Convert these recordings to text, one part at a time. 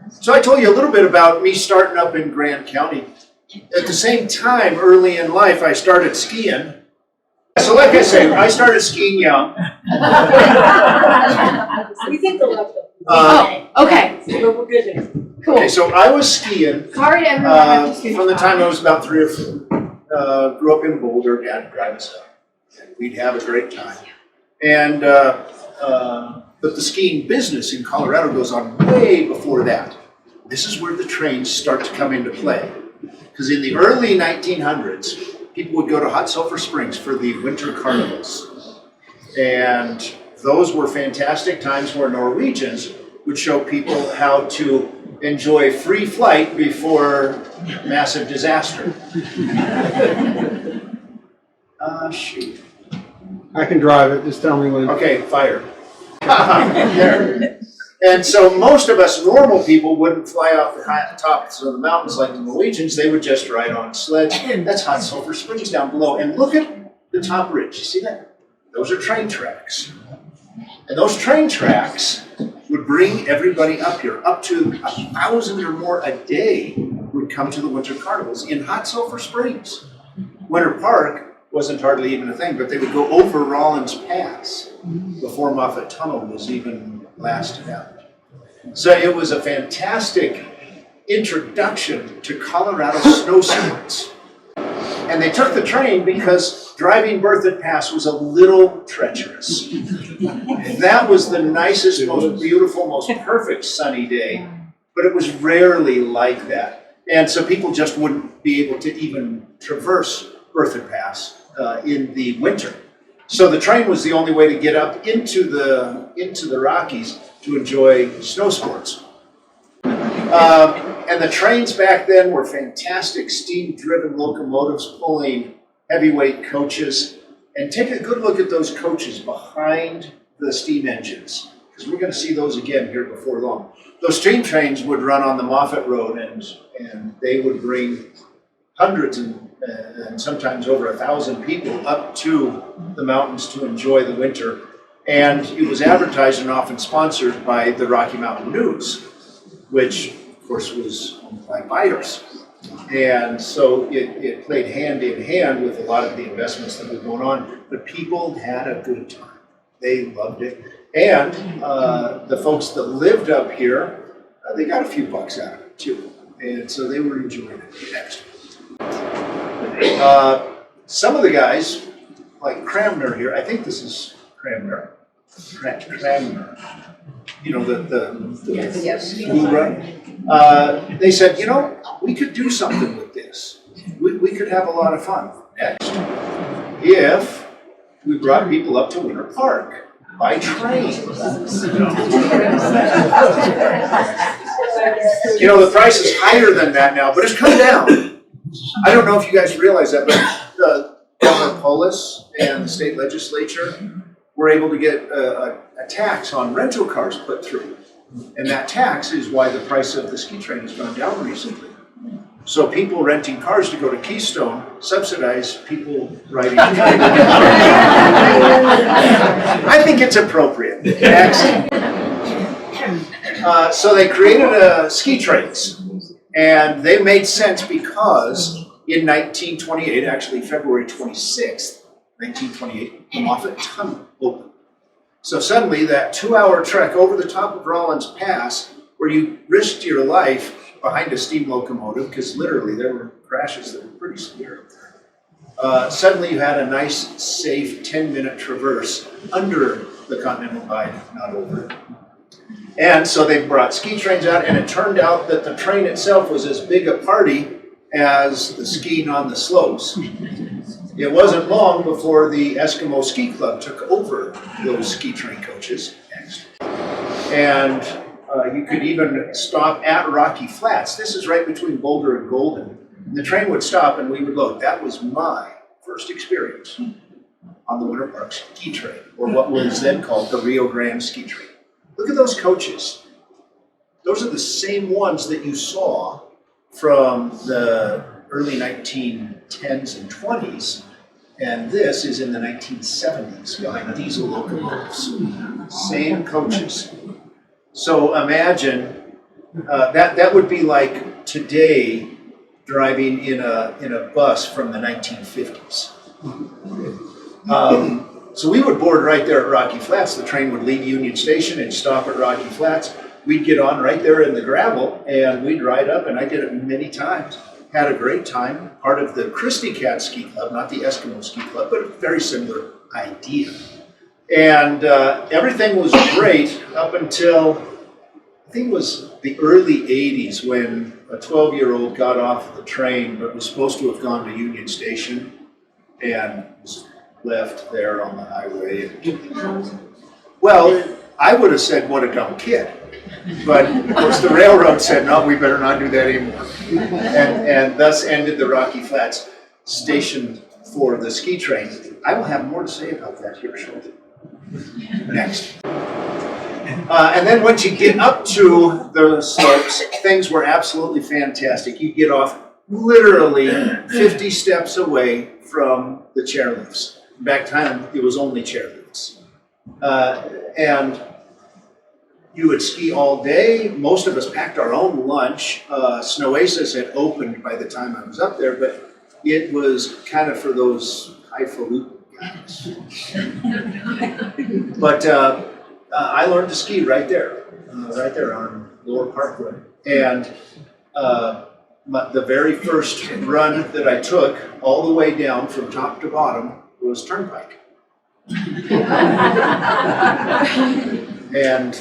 So I told you a little bit about me starting up in Grand County. At the same time, early in life, I started skiing. So like I say, I started skiing young. We think the left. Okay. So we're good there. Cool. Okay, so I was skiing Sorry to everyone. from the time I was about 3 or 4. Grew up in Boulder, Dad would drive us up. And we'd have a great time. And but the skiing business in Colorado goes on way before that. This is where the trains start to come into play. Because in the early 1900s, people would go to Hot Sulphur Springs for the winter carnivals. And those were fantastic times where Norwegians would show people how to enjoy free flight before massive disaster. Shoot. I can drive it, just tell me when. Okay, fire. There. And so most of us normal people wouldn't fly off the tops of the mountains like the Norwegians. They would just ride on sleds. That's Hot Sulphur Springs down below. And look at the top ridge. You see that? Those are train tracks. And those train tracks would bring everybody up here. Up to 1,000 or more a day would come to the winter carnivals in Hot Sulphur Springs. Winter Park wasn't hardly even a thing, but they would go over Rollins Pass before Moffat Tunnel was even blasted out. So it was a fantastic introduction to Colorado snow sports. And they took the train because driving Berthoud Pass was a little treacherous. That was the nicest, most beautiful, most perfect sunny day, but it was rarely like that. And so people just wouldn't be able to even traverse Berthoud Pass in the winter. So the train was the only way to get up into the Rockies to enjoy snow sports. And the trains back then were fantastic, steam-driven locomotives pulling heavyweight coaches. And take a good look at those coaches behind the steam engines, because we're going to see those again here before long. Those steam trains would run on the Moffat Road, and they would bring hundreds and sometimes over 1,000 people up to the mountains to enjoy the winter. And it was advertised and often sponsored by the Rocky Mountain News, which of course was owned by buyers. And so it played hand in hand with a lot of the investments that were going on, but people had a good time. They loved it. And the folks that lived up here, they got a few bucks out of it too. And so they were enjoying it next. Some of the guys, like Cramner here, I think this is Cramner. Cramner. You know, the school run. They said, you know, we could do something with this. We could have a lot of fun next if we brought people up to Winter Park by train. You know, the price is higher than that now, but it's come down. I don't know if you guys realize that, but Governor Polis and the state legislature were able to get a tax on rental cars put through. And that tax is why the price of the ski train has gone down recently. So people renting cars to go to Keystone subsidize people riding trains. I think it's appropriate. Next. So they created ski trains. And they made sense because in 1928, actually February 26th, 1928, the Moffat Tunnel opened. So suddenly that 2-hour trek over the top of Rollins Pass, where you risked your life behind a steam locomotive, because literally there were crashes that were pretty severe up there. Suddenly you had a nice, safe 10-minute traverse under the Continental Divide, not over it. And so they brought ski trains out, and it turned out that the train itself was as big a party as the skiing on the slopes. It wasn't long before the Eskimo Ski Club took over those ski train coaches next. And you could even stop at Rocky Flats. This is right between Boulder and Golden. The train would stop and we would load. That was my first experience on the Winter Park ski train, or what was then called the Rio Grande ski train. Look at those coaches. Those are the same ones that you saw from the early 1910s and 20s, and this is in the 1970s behind diesel locomotives. Same coaches. So imagine That would be like today driving in a bus from the 1950s. So we would board right there at Rocky Flats. The train would leave Union Station and stop at Rocky Flats. We'd get on right there in the gravel and we'd ride up, and I did it many times. Had a great time. Part of the Christie Cat Ski Club, not the Eskimo Ski Club, but a very similar idea. And everything was great up until, I think it was the early 80s when a 12-year-old got off the train but was supposed to have gone to Union Station and was left there on the highway. Well, I would have said, what a dumb kid. But of course the railroad said, no, we better not do that anymore. And thus ended the Rocky Flats station for the ski train. I will have more to say about that here shortly. Next. And then once you get up to the slopes, things were absolutely fantastic. You get off literally 50 steps away from the chairlifts. Back then, it was only chairlifts. And you would ski all day. Most of us packed our own lunch. Snowasis had opened by the time I was up there, but it was kind of for those highfalutin guys. But I learned to ski right there on Lower Parkway. And the very first run that I took all the way down from top to bottom was Turnpike. And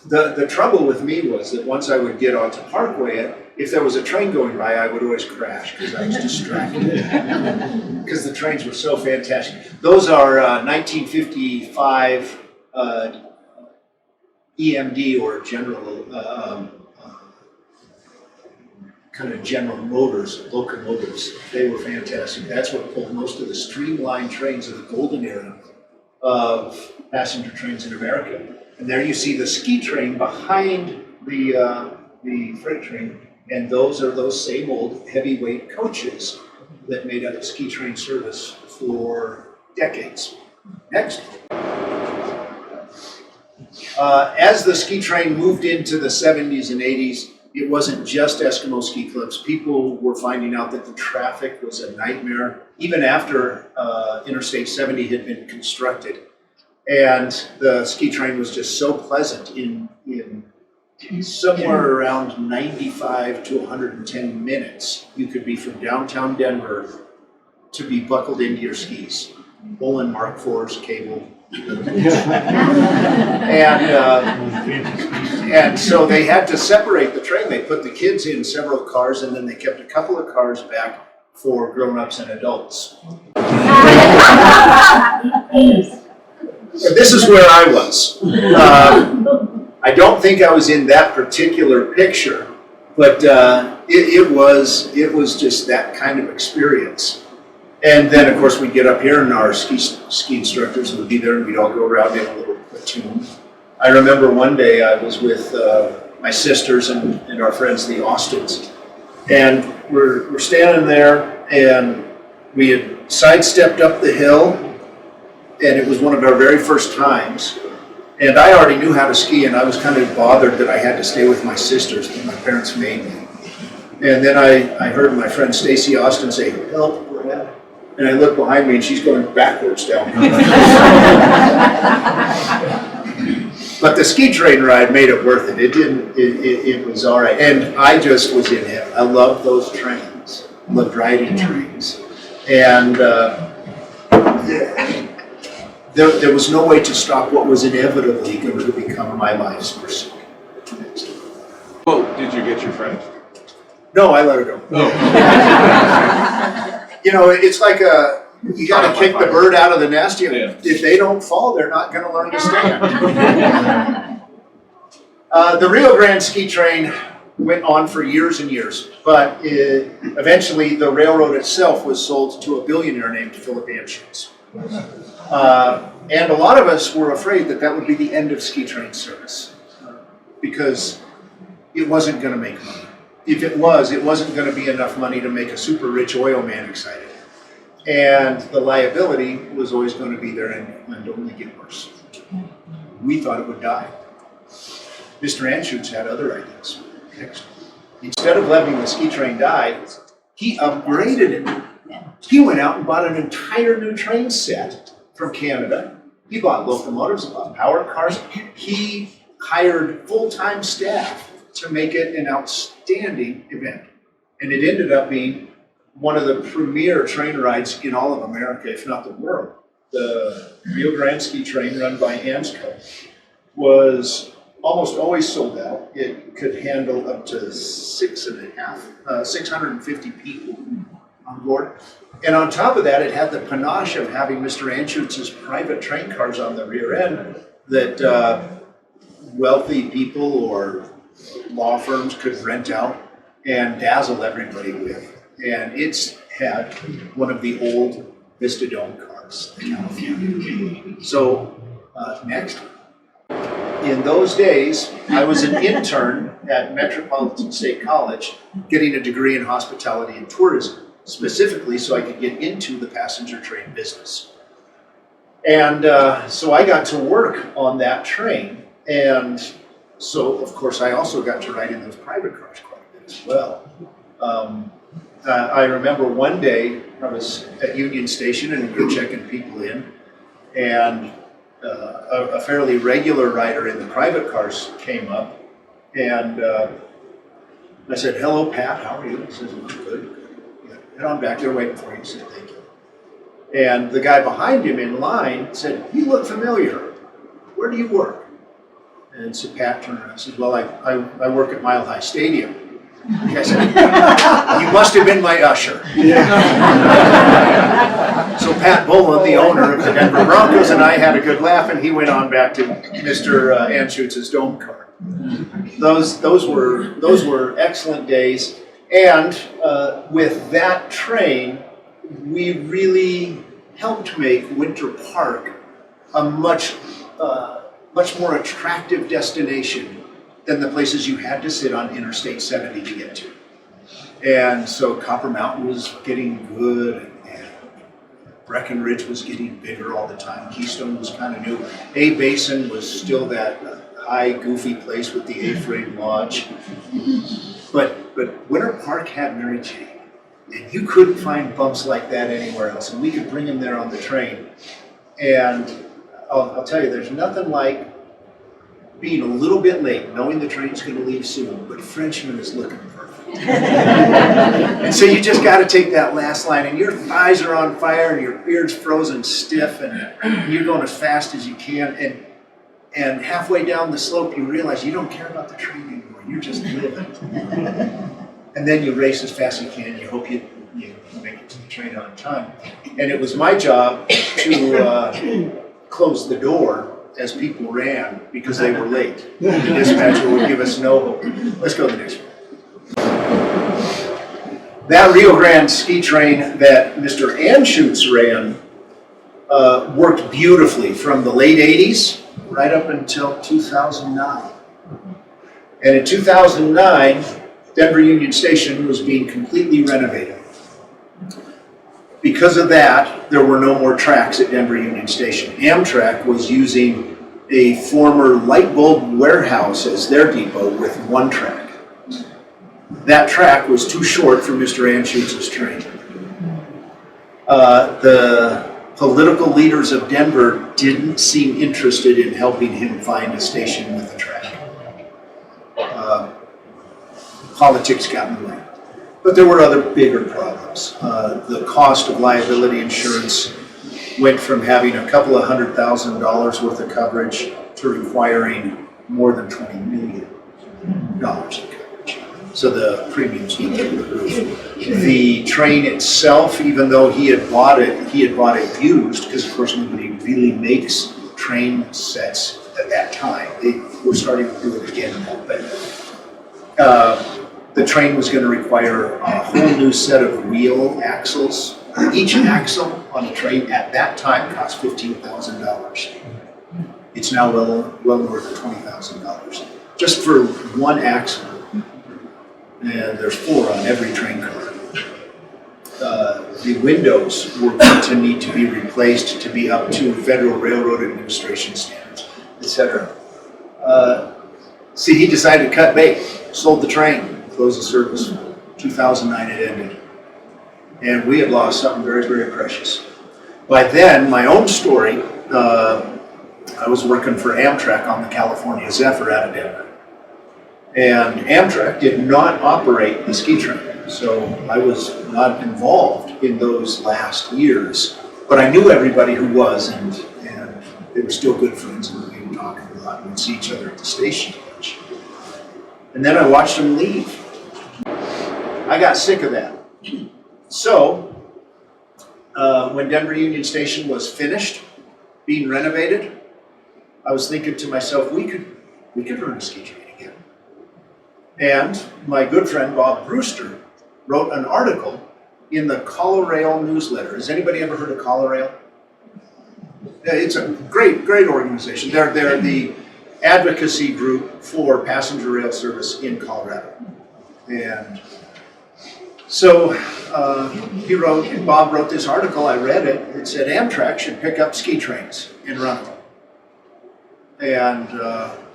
the trouble with me was that once I would get onto Parkway, if there was a train going by, I would always crash because I was distracted. Because the trains were so fantastic. Those are 1955 EMD or General kind of General Motors locomotives. They were fantastic. That's what pulled most of the streamlined trains of the golden era of passenger trains in America. And there you see the ski train behind the freight train, and those are those same old heavyweight coaches that made up the ski train service for decades. Next. As the ski train moved into the 70s and 80s, it wasn't just Eskimo ski clubs. People were finding out that the traffic was a nightmare, even after Interstate 70 had been constructed. And the ski train was just so pleasant in somewhere around 95 to 110 minutes. You could be from downtown Denver to be buckled into your skis. Olin Mark IV's cable. And so they had to separate the train. They put the kids in several cars, and then they kept a couple of cars back for grown-ups and adults. This is where I was. I don't think I was in that particular picture, but it was just that kind of experience. And then, of course, we'd get up here, and our ski instructors would be there, and we'd all go around in a little platoon. I remember one day I was with my sisters and our friends, the Austins, and we're standing there, and we had sidestepped up the hill, and it was one of our very first times. And I already knew how to ski, and I was kind of bothered that I had to stay with my sisters, but my parents made me. And then I heard my friend Stacy Austin say, "Help, Brad." And I looked behind me, and she's going backwards down. But the ski train ride made it worth it. It was all right. And I just was in heaven. I loved those trains. I loved riding trains. And there was no way to stop what was inevitably going to become my life's pursuit. Well, did you get your friend? No, I let her go. Oh. You know, it's like you got to kick the bird out of the nest. You know, if they don't fall, they're not going to learn to stand. The Rio Grande ski train went on for years and years, but eventually the railroad itself was sold to a billionaire named Philip Anschutz. And a lot of us were afraid that would be the end of ski train service because it wasn't going to make money. If it wasn't going to be enough money to make a super rich oil man excited. And the liability was always going to be there and only get worse. We thought it would die. Mr. Anschutz had other ideas. Instead of letting the ski train die, he upgraded it. He went out and bought an entire new train set from Canada. He bought locomotives, he bought power cars. He hired full-time staff to make it an outstanding event. And it ended up being one of the premier train rides in all of America, if not the world. The Rio Grande ski train run by AMSCO was almost always sold out. It could handle up to 650 people on board. And on top of that, it had the panache of having Mr. Anschutz's private train cars on the rear end that wealthy people or law firms could rent out and dazzle everybody with. And it's had one of the old Vista Dome cars, the California. So next. In those days, I was an intern at Metropolitan State College getting a degree in hospitality and tourism, specifically so I could get into the passenger train business. And so I got to work on that train. And so, of course, I also got to ride in those private cars quite a bit as well. I remember one day I was at Union Station and we were checking people in, and a fairly regular rider in the private cars came up, and I said, "Hello, Pat, how are you?" He says, "I'm good. Yeah, head on back there waiting for you." He said, "Thank you." And the guy behind him in line said, "You look familiar. Where do you work?" And so Pat turned around and said, "Well, I work at Mile High Stadium." The guy said, "You must have been my usher." So Pat Bolin, the owner of the Denver Broncos, and I had a good laugh, and he went on back to Mr. Anschutz's dome car. Those were excellent days, and with that train, we really helped make Winter Park a much more attractive destination than the places you had to sit on Interstate 70 to get to. And so Copper Mountain was getting good, and Breckenridge was getting bigger all the time. Keystone was kind of new. A Basin was still that high, goofy place with the A-frame lodge. But Winter Park had Mary Jane, and you couldn't find bumps like that anywhere else. And we could bring them there on the train. And I'll tell you, there's nothing like being a little bit late, knowing the train's going to leave soon, but Frenchman is looking perfect. And so you just got to take that last line, and your thighs are on fire, and your beard's frozen stiff, and you're going as fast as you can. And halfway down the slope, you realize you don't care about the train anymore. You're just living. And then you race as fast as you can. You hope you make it to the train on time. And it was my job to close the door as people ran because they were late. The dispatcher would give us no hope. Let's go to the next one. That Rio Grande ski train that Mr. Anschutz ran worked beautifully from the late 80s right up until 2009. And in 2009, Denver Union Station was being completely renovated. Because of that, there were no more tracks at Denver Union Station. Amtrak was using a former light bulb warehouse as their depot with one track. That track was too short for Mr. Anschutz's train. The political leaders of Denver didn't seem interested in helping him find a station with a track. Politics got in the way. But there were other bigger problems. The cost of liability insurance went from having a couple of $100,000 worth of coverage to requiring more than $20 million in coverage. So the premiums went through the roof. The train itself, even though he had bought it used, because of course nobody really makes train sets at that time. They were starting to do it again now, but the train was going to require a whole new set of wheel axles. Each axle on a train at that time cost $15,000. It's now well north of $20,000 just for one axle. And there's 4 on every train car. The windows were going to need to be replaced to be up to Federal Railroad Administration standards, etc. See, he decided to cut bait, sold the train, closed the service. 2009 it ended. And we had lost something very, very precious. By then, my own story, I was working for Amtrak on the California Zephyr out of Denver. And Amtrak did not operate the ski train, so I was not involved in those last years. But I knew everybody who was, and they were still good friends, and we would talk a lot, and we'd see each other at the station a bunch. And then I watched them leave. I got sick of that. So, when Denver Union Station was finished, being renovated, I was thinking to myself, we could run a ski train again. And my good friend Bob Brewster wrote an article in the Colerail newsletter. Has anybody ever heard of Colerail? Yeah, it's a great, great organization. They're the advocacy group for passenger rail service in Colorado. And so Bob wrote this article, I read it. It said Amtrak should pick up ski trains and run them. And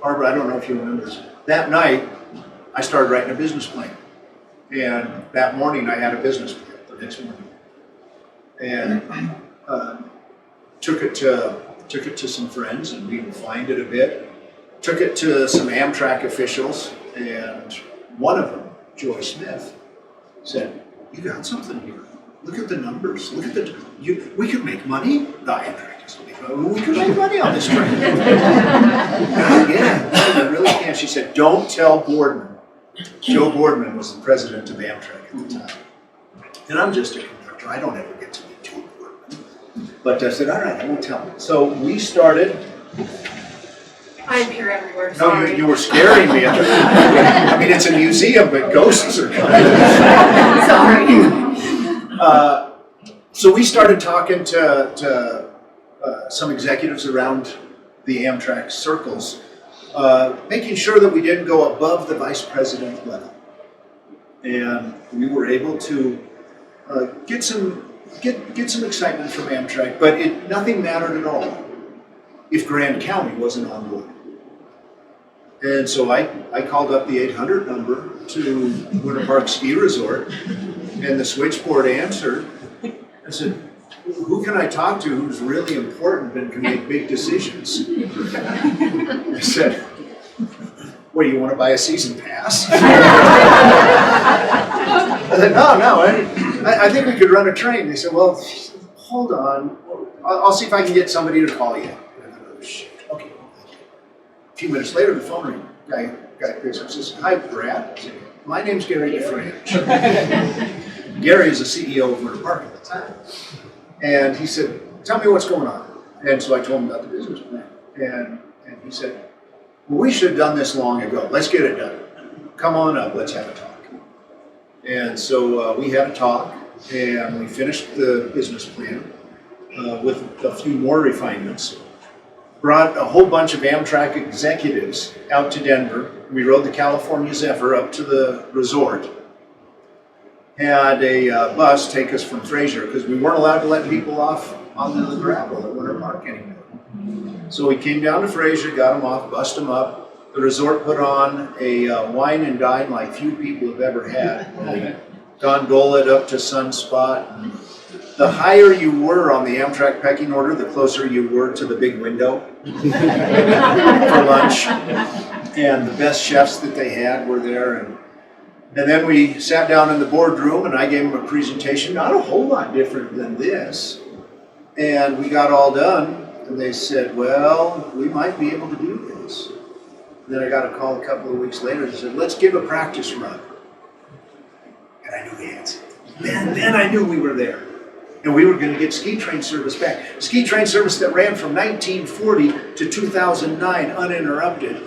Barbara, I don't know if you remember this. That night, I started writing a business plan. And that morning, I had a business plan the next morning. And took it to some friends, and we refined it a bit. Took it to some Amtrak officials, and one of them, Joy Smith, said, "You got something here. Look at the numbers. Look at we could make money." No, Amtrak doesn't make money. We could make money on this train. Yeah, I really can. She said, "Don't tell Boardman." Joe Boardman was the president of Amtrak at the time. And I'm just a conductor. I don't ever get to meet Joe Boardman. But I said, all right, I won't tell him. So we started. I'm here everywhere, No, sorry. you were scaring me. I mean, it's a museum, but ghosts are coming. Sorry. So we started talking to some executives around the Amtrak circles, making sure that we didn't go above the vice president level. And we were able to get some excitement from Amtrak, but nothing mattered at all if Grand County wasn't on board. And so I called up the 800 number to Winter Park Ski Resort, and the switchboard answered. I said, "Who can I talk to who's really important and can make big decisions?" I said, "What, do you want to buy a season pass?" I said, No, I think we could run a train. They said, "Well, hold on. I'll see if I can get somebody to call you." I thought, "Oh, shit. Okay, thank you." A few minutes later, the phone rang. Guy picks up and says, "Hi, Brad." I said, "My name's Gary DeFranch." Gary is the CEO of Winter Park at the time. And he said, "Tell me what's going on." And so I told him about the business plan. And he said, "Well, we should have done this long ago. Let's get it done. Come on up, let's have a talk." And so we had a talk, and we finished the business plan with a few more refinements. Brought a whole bunch of Amtrak executives out to Denver. We rode the California Zephyr up to the resort. Had a bus take us from Fraser, because we weren't allowed to let people off on the gravel at Winter Park anymore. So we came down to Fraser, got them off, bussed them up. The resort put on a wine and dine like few people have ever had. Gondola up to Sunspot. The higher you were on the Amtrak pecking order, the closer you were to the big window for lunch. And the best chefs that they had were there. And then we sat down in the boardroom, and I gave them a presentation, not a whole lot different than this. And we got all done, and they said, "Well, we might be able to do this." And then I got a call a couple of weeks later that said, "Let's give a practice run." And I knew the answer. Then I knew we were there. And we were going to get ski train service back. Ski train service that ran from 1940 to 2009 uninterrupted.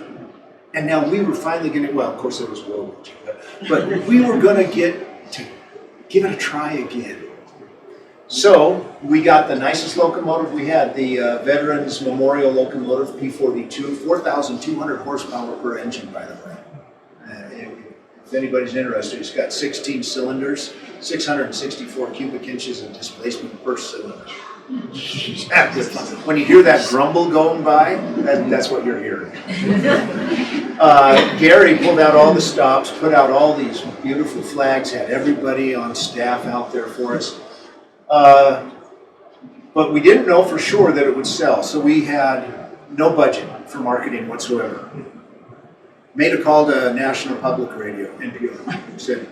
And now we were finally going to, well, of course there was World War II, but we were going to get to give it a try again. So we got the nicest locomotive we had, the Veterans Memorial Locomotive P42, 4,200 horsepower per engine, by the way. If anybody's interested, it's got 16 cylinders, 664 cubic inches of displacement per cylinder. When you hear that grumble going by, that's what you're hearing. Gary pulled out all the stops, put out all these beautiful flags, had everybody on staff out there for us. But we didn't know for sure that it would sell, so we had no budget for marketing whatsoever. Made a call to National Public Radio, NPR, said,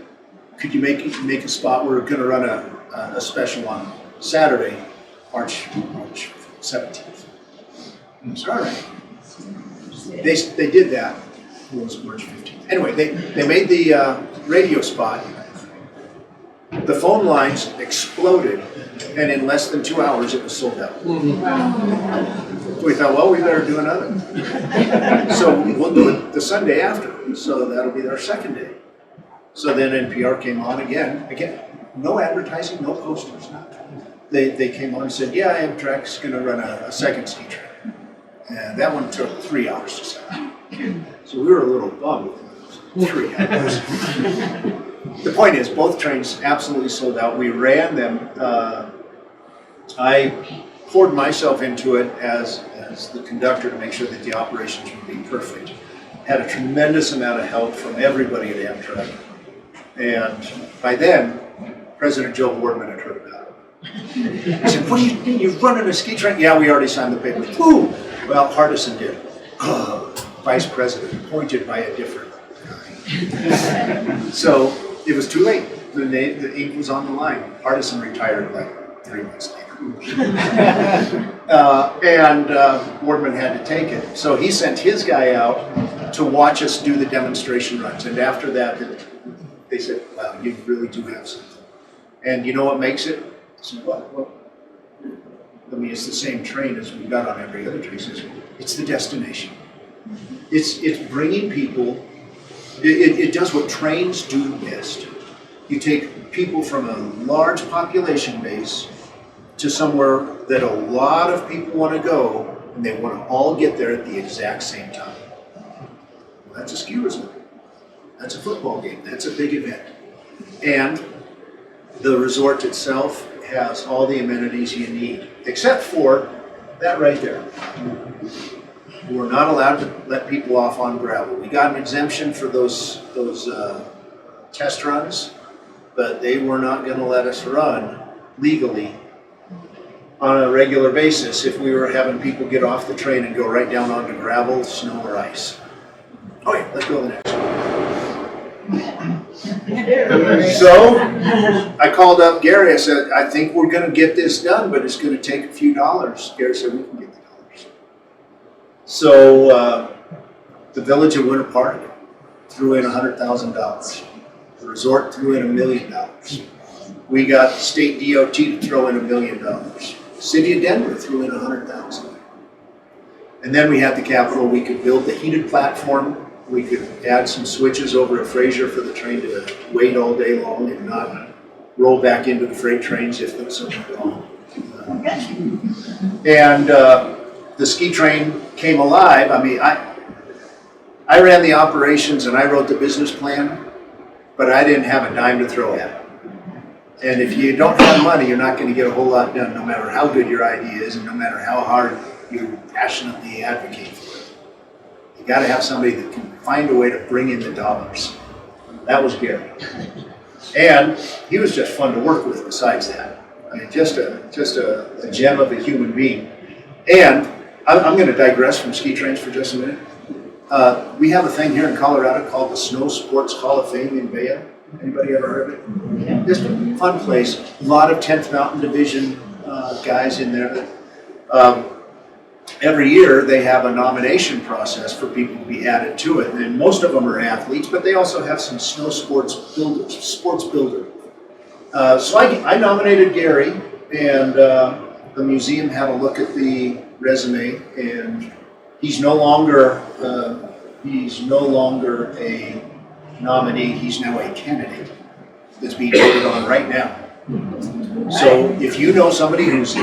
could you make a spot? We're going to run a special on Saturday, March 17th. I said, all right. They did that. It was March 15th. Anyway, they made the radio spot. The phone lines exploded, and in less than 2 hours, it was sold out. So we thought, well, we better do another. So we'll do it the Sunday after. So that'll be our second day. So then NPR came on again, no advertising, no posters, nothing. They came on and said, yeah, Amtrak's going to run a second ski train. And that one took 3 hours to sell. So we were a little bummed with 3 hours. The point is, both trains absolutely sold out. We ran them. I poured myself into it as the conductor to make sure that the operations would be perfect. Had a tremendous amount of help from everybody at Amtrak. And by then, President Joe Boardman had heard about it. He said, what do you mean, you're running a ski train? Yeah, we already signed the papers. Who? Well, Hardison did. Vice President, appointed by a different guy. So it was too late. The ink was on the line. Hardison retired like 3 months later. Boardman had to take it. So he sent his guy out to watch us do the demonstration runs. And after that, they said, wow, you really do have something. And you know what makes it? I said, what? I mean, it's the same train as we've got on every other train. It's the destination. It's bringing people, it does what trains do best. You take people from a large population base to somewhere that a lot of people want to go, and they want to all get there at the exact same time. Well, that's a ski resort. That's a football game. That's a big event. And the resort itself has all the amenities you need, except for that right there. We're not allowed to let people off on gravel. We got an exemption for those test runs, but they were not going to let us run legally on a regular basis if we were having people get off the train and go right down onto gravel, snow, or ice. Okay, let's go to the next one. So I called up Gary. I said, I think we're going to get this done, but it's going to take a few dollars. Gary said, we can get the dollars. So the village of Winter Park threw in $100,000. The resort threw in $1 million. We got state DOT to throw in $1 million. City of Denver threw in $100,000. And then we had the capital. We could build the heated platform. We could add some switches over at Fraser for the train to wait all day long and not roll back into the freight trains if there's something wrong. And the ski train came alive. I mean, I ran the operations and I wrote the business plan, but I didn't have a dime to throw at it. And if you don't have money, you're not going to get a whole lot done, no matter how good your idea is and no matter how hard you passionately advocate for it. You got to have somebody that can find a way to bring in the dollars. That was Gary. And he was just fun to work with besides that. I mean, just a gem of a human being. And I'm going to digress from ski trains for just a minute. We have a thing here in Colorado called the Snow Sports Hall of Fame in Baya. Anybody ever heard of it? Yeah. Just a fun place. A lot of 10th Mountain Division guys in there. Every year they have a nomination process for people to be added to it. And most of them are athletes, but they also have some snow sports builders. So I nominated Gary, and the museum had a look at the resume, and he's no longer a nominee, he's now a candidate that's being voted on right now. So if you know somebody who's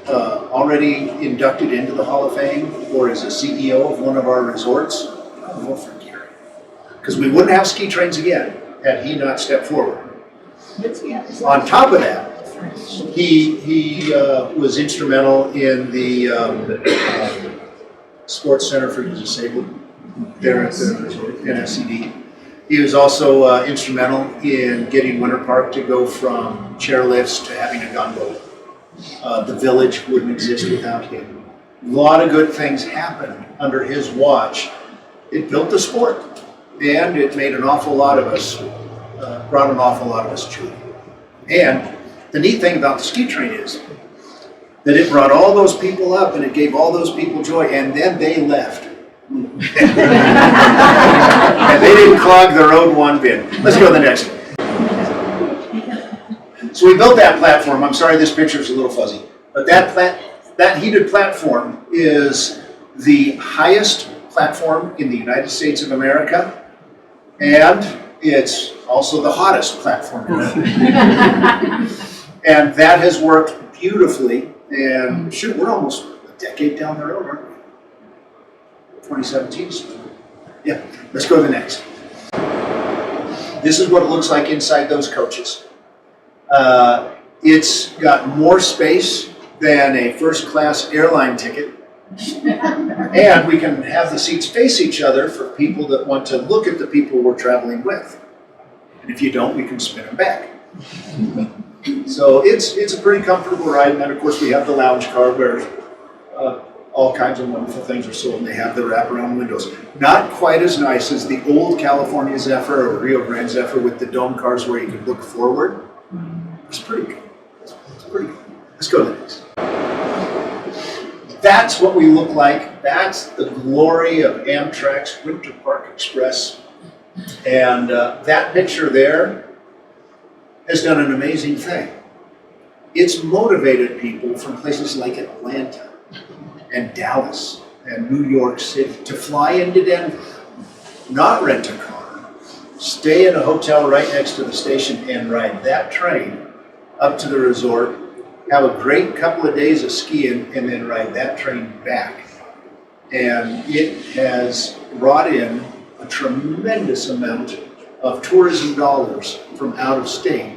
already inducted into the Hall of Fame or is a CEO of one of our resorts, I'll vote for Gary. Because we wouldn't have ski trains again had he not stepped forward. On top of that, he was instrumental in the Sports Center for the Disabled there at the NSCD. He was also instrumental in getting Winter Park to go from chairlifts to having a gunboat. The village wouldn't exist without him. A lot of good things happened under his watch. It built the sport, and it made an awful lot of us, brought an awful lot of us joy. And the neat thing about the ski train is that it brought all those people up and it gave all those people joy, and then they left. And they didn't clog the road one bit. Let's go to the next one. So we built that platform. I'm sorry this picture is a little fuzzy, but that heated platform is the highest platform in the United States of America, and it's also the hottest platform in America. And that has worked beautifully, and shoot, we're almost a decade down the road, aren't we? 2017. Yeah, let's go to the next. This is what it looks like inside those coaches. It's got more space than a first-class airline ticket. And we can have the seats face each other for people that want to look at the people we're traveling with. And if you don't, we can spin them back. So it's a pretty comfortable ride. And then, of course, we have the lounge car where all kinds of wonderful things are sold, and they have the wraparound windows. Not quite as nice as the old California Zephyr or Rio Grande Zephyr with the dome cars where you can look forward. It's pretty good. It's pretty good. Let's go to the next. That's what we look like. That's the glory of Amtrak's Winter Park Express. And that picture there has done an amazing thing. It's motivated people from places like Atlanta and Dallas and New York City to fly into Denver, not rent a car, stay in a hotel right next to the station and ride that train up to the resort, have a great couple of days of skiing, and then ride that train back. And it has brought in a tremendous amount of tourism dollars from out of state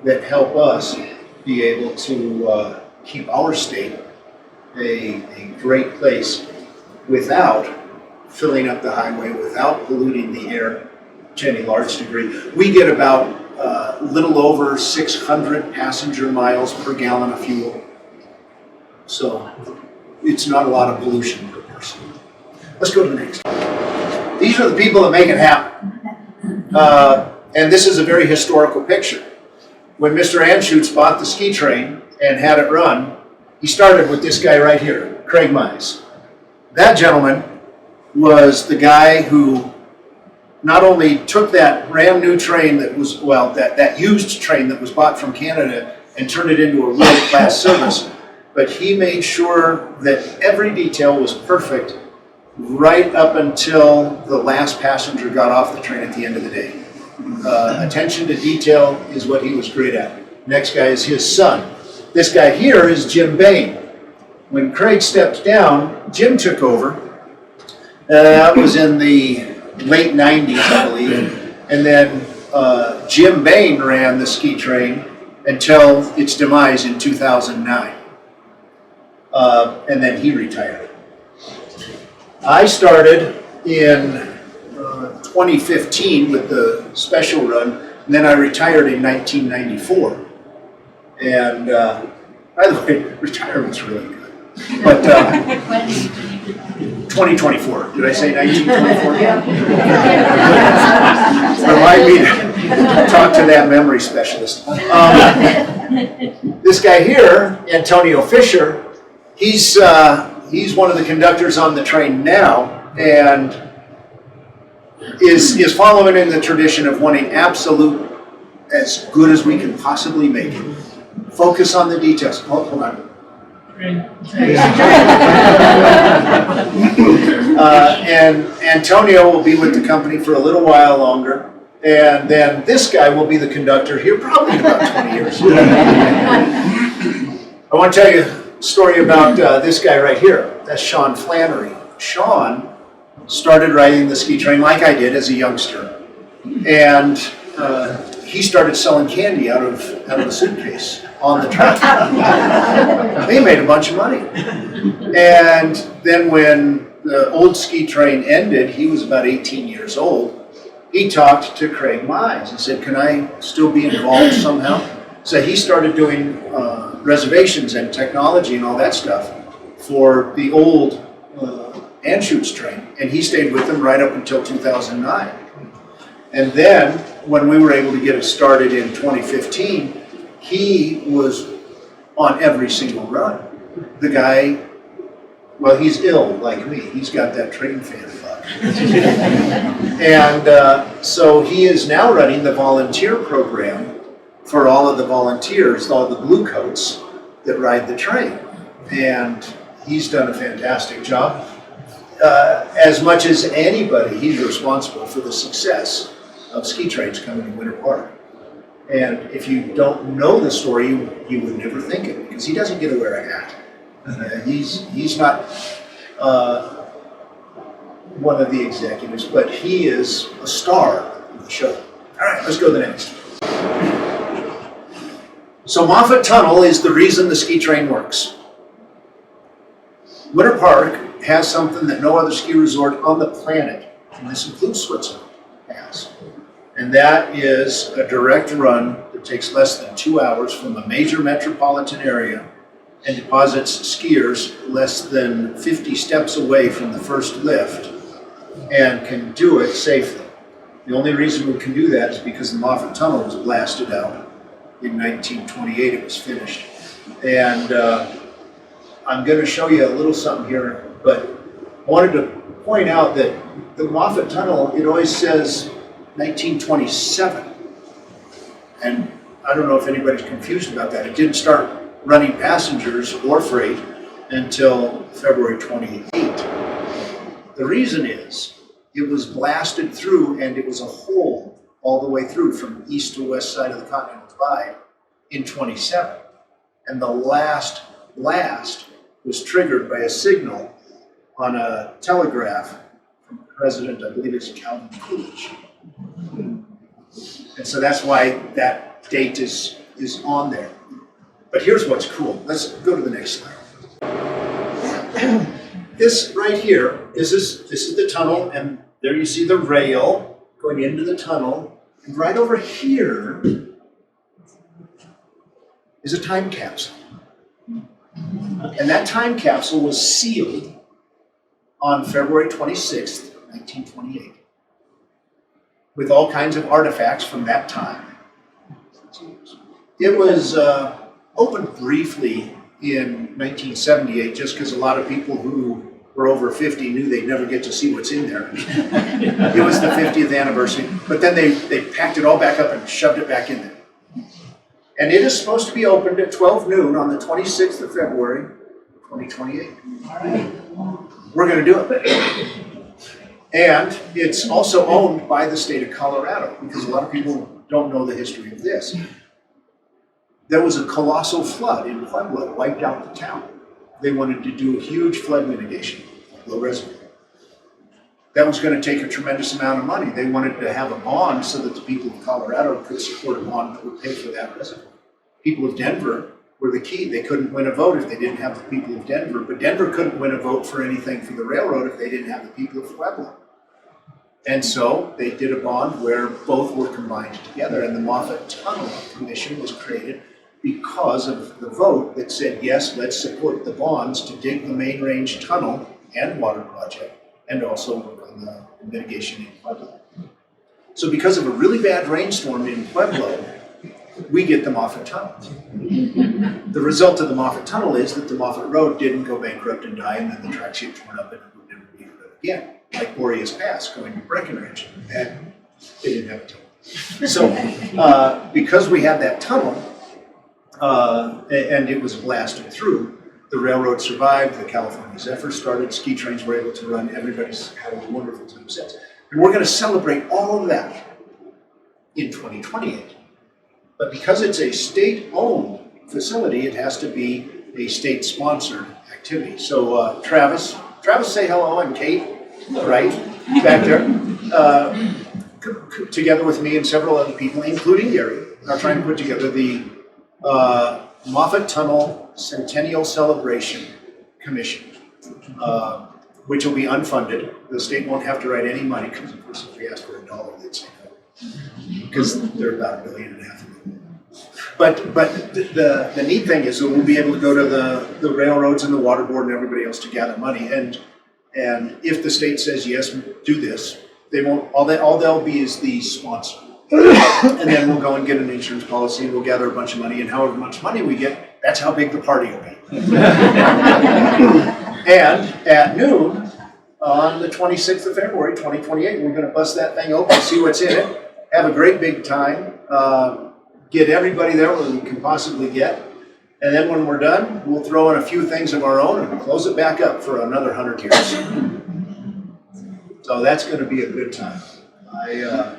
that help us be able to keep our state a great place without filling up the highway, without polluting the air to any large degree. We get about a little over 600 passenger miles per gallon of fuel. So it's not a lot of pollution per person. Let's go to the next. These are the people that make it happen. And this is a very historical picture. When Mr. Anschutz bought the ski train and had it run, he started with this guy right here, Craig Mize. That gentleman was the guy who not only took that brand new train that was, well, that used train that was bought from Canada and turned it into a world-class service, but he made sure that every detail was perfect right up until the last passenger got off the train at the end of the day. Attention to detail is what he was great at. Next guy is his son. This guy here is Jim Bain. When Craig stepped down, Jim took over. That was in the late 90s, I believe. And then Jim Bain ran the ski train until its demise in 2009. And then he retired. I started in 2015 with the special run, and then I retired in 1994. And by the way, retirement's really good. But 2024, did I say 1924? Remind me to talk to that memory specialist. This guy here, Antonio Fisher, he's one of the conductors on the train now, and is following in the tradition of wanting absolute as good as we can possibly make it. Focus on the details. Hold on. And Antonio will be with the company for a little while longer, and then this guy will be the conductor here probably in about 20 years. I want to tell you a story about this guy right here. That's Sean Flannery. Sean started riding the ski train like I did as a youngster, and he started selling candy out of a suitcase on the track. He made a bunch of money. And then when the old ski train ended, he was about 18 years old. He talked to Craig Mize and said, can I still be involved somehow? So he started doing reservations and technology and all that stuff for the old Anschutz train, and he stayed with them right up until 2009. And then, when we were able to get it started in 2015, he was on every single run. The guy, well, he's ill like me. He's got that train fan bug. And so he is now running the volunteer program for all of the volunteers, all the blue coats that ride the train. And he's done a fantastic job. As much as anybody, he's responsible for the success of ski trains coming to Winter Park. And if you don't know the story, you would never think it, because he doesn't get to wear a hat. He's not one of the executives, but he is a star of the show. All right, let's go to the next. So Moffett Tunnel is the reason the ski train works. Winter Park has something that no other ski resort on the planet, and this includes Switzerland, has. And that is a direct run that takes less than 2 hours from a major metropolitan area and deposits skiers less than 50 steps away from the first lift and can do it safely. The only reason we can do that is because the Moffett Tunnel was blasted out in 1928. It was finished. And I'm going to show you a little something here, but I wanted to point out that the Moffett Tunnel, it always says 1927. And I don't know if anybody's confused about that. It didn't start running passengers or freight until February 28. The reason is it was blasted through, and it was a hole all the way through from east to west side of the Continental Divide in 27. And the last blast was triggered by a signal on a telegraph from President, I believe it's Calvin Coolidge. And so that's why that date is on there. But here's what's cool. Let's go to the next slide. This right here, this is the tunnel, and there you see the rail going into the tunnel. And right over here is a time capsule. And that time capsule was sealed on February 26th, 1928, with all kinds of artifacts from that time. It was opened briefly in 1978, just because a lot of people who were over 50 knew they'd never get to see what's in there. It was the 50th anniversary, but then they packed it all back up and shoved it back in there. And it is supposed to be opened at 12 noon on the 26th of February, 2028. All right. We're going to do it. And it's also owned by the state of Colorado, because a lot of people don't know the history of this. There was a colossal flood in Pueblo that wiped out the town. They wanted to do a huge flood mitigation, low reservoir. That was going to take a tremendous amount of money. They wanted to have a bond so that the people of Colorado could support a bond that would pay for that reservoir. People of Denver were the key. They couldn't win a vote if they didn't have the people of Denver, but Denver couldn't win a vote for anything for the railroad if they didn't have the people of Pueblo. And so they did a bond where both were combined together, and the Moffett Tunnel Commission was created because of the vote that said, yes, let's support the bonds to dig the Main Range Tunnel and water project, and also work on the mitigation in Pueblo. So because of a really bad rainstorm in Pueblo, we get the Moffett Tunnel. The result of the Moffett Tunnel is that the Moffett Road didn't go bankrupt and die, and then the tracks get torn up and it would never be heard of again, like Boreas Pass going to Breckenridge. And they didn't have a tunnel. So because we had that tunnel, and it was blasted through, the railroad survived, the California Zephyr started, ski trains were able to run, everybody's had a wonderful time since. And we're going to celebrate all of that in 2028. But because it's a state-owned facility, it has to be a state-sponsored activity. So Travis, say hello, and Kate, right, back there, together with me and several other people, including Gary, are trying to put together the Moffett Tunnel Centennial Celebration Commission. which will be unfunded. The state won't have to write any money, because of course if we ask for $1, they'd say no. Because they're about $1.5 billion. But the neat thing is that we'll be able to go to the railroads and the water board and everybody else to gather money. And if the state says, yes, do this, they won't, all they'll be is the sponsor. And then we'll go and get an insurance policy and we'll gather a bunch of money, and however much money we get, that's how big the party will be. And at noon, on the 26th of February, 2028, we're gonna bust that thing open, see what's in it, have a great big time, get everybody there that we can possibly get. And then when we're done, we'll throw in a few things of our own and close it back up for another 100 years. So that's gonna be a good time.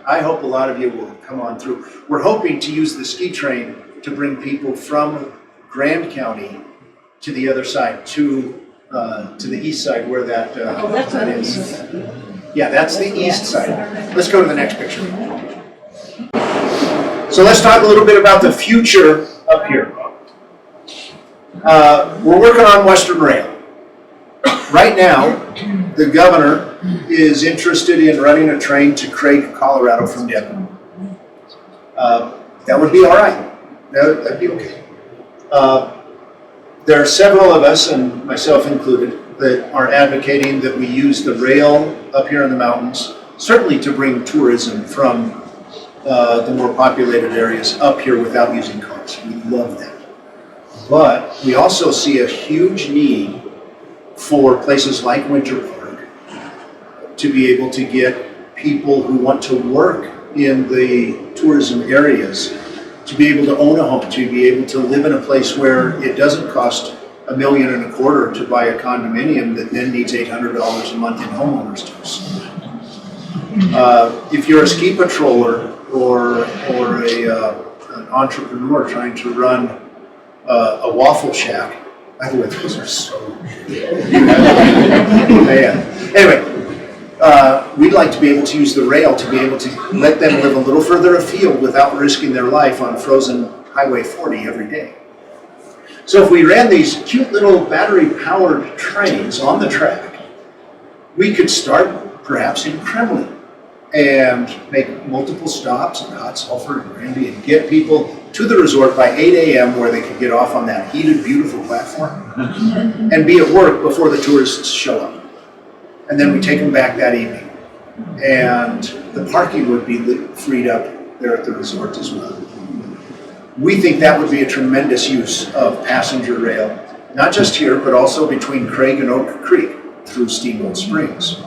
I hope a lot of you will come on through. We're hoping to use the ski train to bring people from Grand County to the other side, to the east side where that is. Yeah, that's the east side. Let's go to the next picture. So let's talk a little bit about the future up here. We're working on Western Rail. Right now, the governor is interested in running a train to Craig, Colorado from Denver. That would be all right. That'd be okay. There are several of us, and myself included, that are advocating that we use the rail up here in the mountains, certainly to bring tourism from the more populated areas up here without using cars. We love that. But we also see a huge need for places like Winter Park to be able to get people who want to work in the tourism areas to be able to own a home, to be able to live in a place where it doesn't cost $1.25 million to buy a condominium that then needs $800 a month in homeowners dues. If you're a ski patroller or an entrepreneur trying to run a waffle shack, by the way, those are so good. Man. Anyway, we'd like to be able to use the rail to be able to let them live a little further afield without risking their life on frozen Highway 40 every day. So if we ran these cute little battery-powered trains on the track, we could start perhaps in Kremlin and make multiple stops in Hot Sulphur and Granby and get people to the resort by 8 a.m. where they could get off on that heated, beautiful platform and be at work before the tourists show up. And then we take them back that evening. And the parking would be freed up there at the resort as well. We think that would be a tremendous use of passenger rail, not just here, but also between Craig and Oak Creek through Steamboat Springs.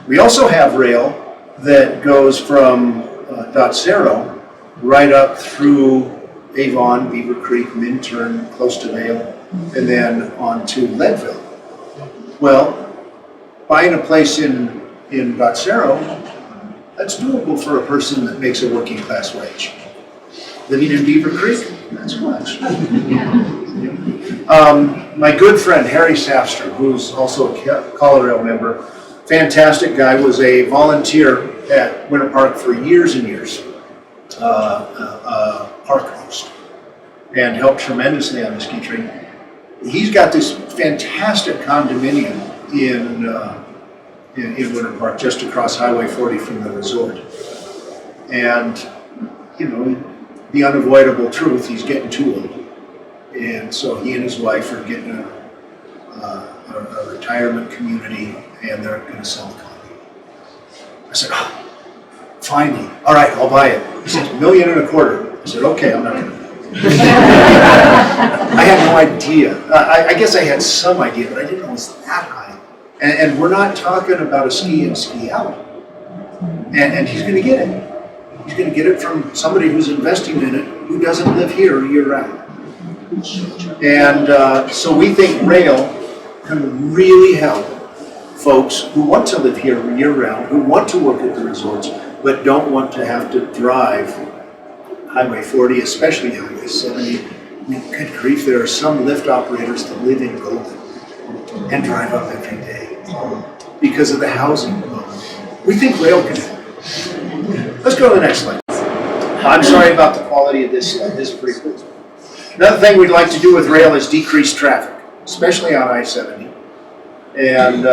We also have rail that goes from Dotsero right up through Avon, Beaver Creek, Minturn, close to Vail, and then on to Leadville. Well, buying a place in Dotsero, that's doable for a person that makes a working class wage. Living in Beaver Creek, that's much. My good friend Harry Safster, who's also a Colorado member, fantastic guy, was a volunteer at Winter Park for years and years, park host, and helped tremendously on the ski train. He's got this fantastic condominium in Winter Park, just across Highway 40 from the resort. And, you know, the unavoidable truth, he's getting too old. And so he and his wife are getting a retirement community, and they're going to sell the condo. I said, oh, finally, all right, I'll buy it. He said, $1.25 million. I said, okay, I'm not going to. I had no idea. I guess I had some idea, but I didn't know it was that high. And we're not talking about a ski in, ski out. And he's going to get it. He's going to get it from somebody who's investing in it who doesn't live here year round. And so we think rail can really help folks who want to live here year round, who want to work at the resorts, but don't want to have to drive Highway 40, especially Highway 70. I mean, good grief, there are some lift operators that live in Golden and drive up every day because of the housing. We think rail can help. Let's go to the next slide. I'm sorry about the quality of this slide. This is pretty cool. Another thing we'd like to do with rail is decrease traffic, especially on I-70. And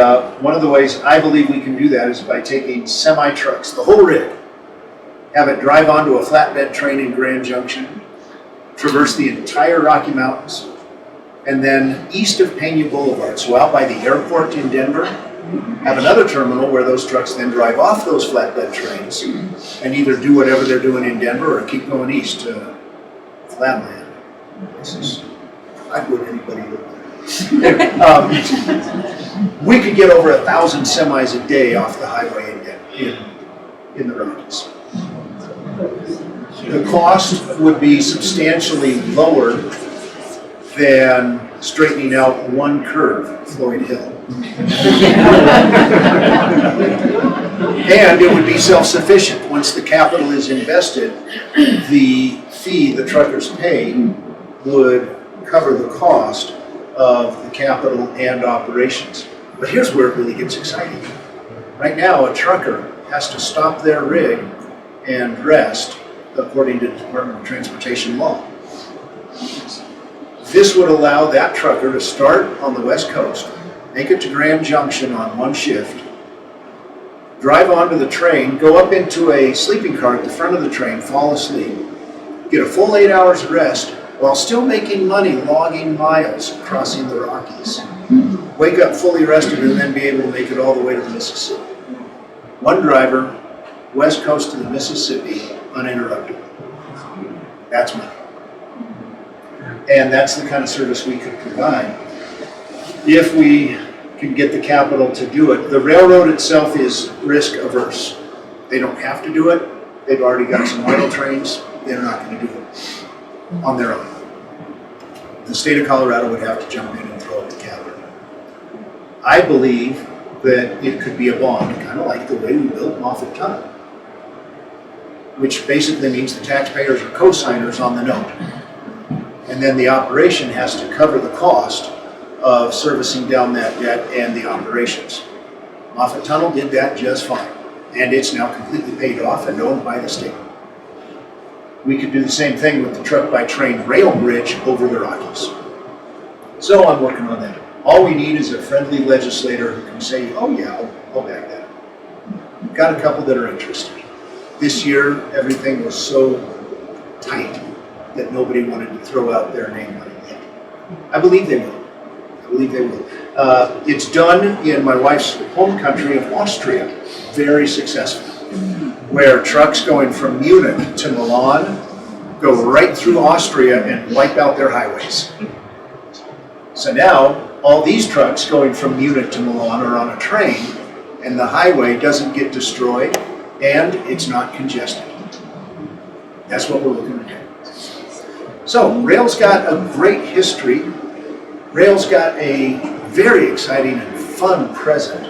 one of the ways I believe we can do that is by taking semi-trucks, the whole rig, have it drive onto a flatbed train in Grand Junction, traverse the entire Rocky Mountains, and then east of Pena Boulevard, so out by the airport in Denver, have another terminal where those trucks then drive off those flatbed trains and either do whatever they're doing in Denver or keep going east to Flatland. Why would anybody live there? We could get over 1,000 semis a day off the highway in the Rockies. The cost would be substantially lower than straightening out one curve, Floyd Hill. And it would be self-sufficient. Once the capital is invested, the fee the truckers pay would cover the cost of the capital and operations. But here's where it really gets exciting. Right now, a trucker has to stop their rig and rest according to Department of Transportation law. This would allow that trucker to start on the West Coast, make it to Grand Junction on one shift, drive onto the train, go up into a sleeping car at the front of the train, fall asleep, get a full 8 hours of rest while still making money logging miles crossing the Rockies. Wake up fully rested and then be able to make it all the way to the Mississippi. One driver, West Coast to the Mississippi, uninterrupted. That's money. And that's the kind of service we could provide if we can get the capital to do it. The railroad itself is risk averse. They don't have to do it. They've already got some oil trains. They're not going to do it on their own. The state of Colorado would have to jump in and throw up the capital. I believe that it could be a bond, kind of like the way we built Moffett Tunnel, which basically means the taxpayers are co-signers on the note. And then the operation has to cover the cost of servicing down that debt and the operations. Moffett Tunnel did that just fine, and it's now completely paid off and owned by the state. We could do the same thing with the truck-by-train rail bridge over the Rockies. So I'm working on that. All we need is a friendly legislator who can say, oh yeah, I'll back that up. We've got a couple that are interested. This year, everything was so tight that nobody wanted to throw out their name on it yet. I believe they will. It's done in my wife's home country of Austria, very successful, where trucks going from Munich to Milan go right through Austria and wipe out their highways. So now, all these trucks going from Munich to Milan are on a train, and the highway doesn't get destroyed, and it's not congested. That's what we're looking to do. So, rail's got a great history. Rail's got a very exciting and fun present.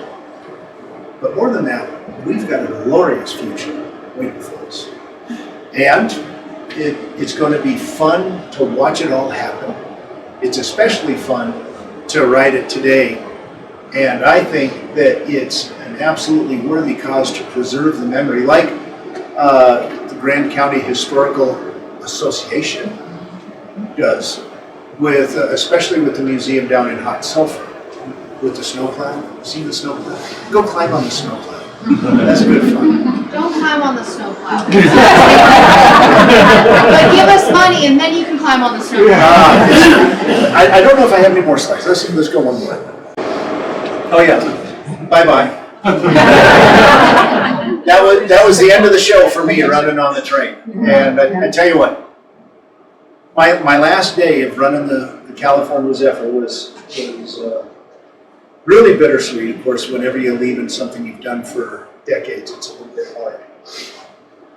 But more than that, we've got a glorious future waiting for us. And it's going to be fun to watch it all happen. It's especially fun to ride it today. And I think that it's an absolutely worthy cause to preserve the memory, like the Grand County Historical Association does, with especially with the museum down in Hot Sulphur, with the snowplow. See the snowplow? Go climb on the snowplow. That's good fun. Don't climb on the snowplow. But give us money and then you can climb on the snowplow. I don't know if I have any more slides. Let's go one more. Oh yeah. Bye-bye. That was the end of the show for me, running on the train. And I tell you what, my last day of running the California Zephyr was really bittersweet. Of course, whenever you leave in something you've done for decades, it's a little bit hard.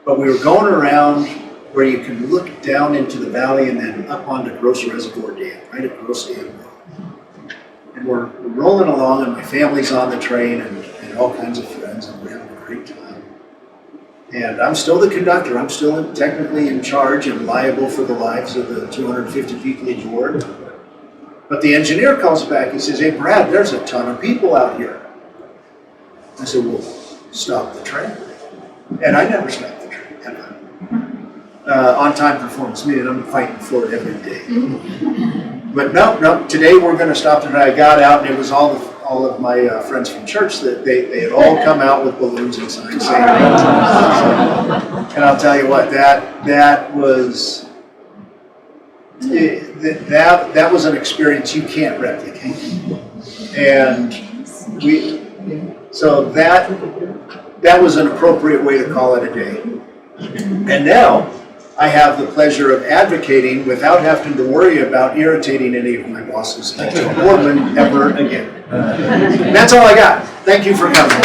But we were going around where you can look down into the valley and then up onto Gross Reservoir Dam, right at Gross Dam Road. And we're rolling along, and my family's on the train, and all kinds of friends, and we're having a great time. And I'm still the conductor. I'm still technically in charge and liable for the lives of the 250 people aboard. But the engineer calls back. He says, "Hey, Brad, there's a ton of people out here." I said, "Well, stop the train." And I never stop the train, ever. On-time performance, meaning I'm fighting for it every day. But no, today we're going to stop the train. I got out, and it was all all of my friends from church that they had all come out with balloons and signs saying, and I'll tell you what, that was that was an experience you can't replicate. And so that was an appropriate way to call it a day. And now I have the pleasure of advocating without having to worry about irritating any of my bosses like Joe Boardman ever again. And that's all I got. Thank you for coming.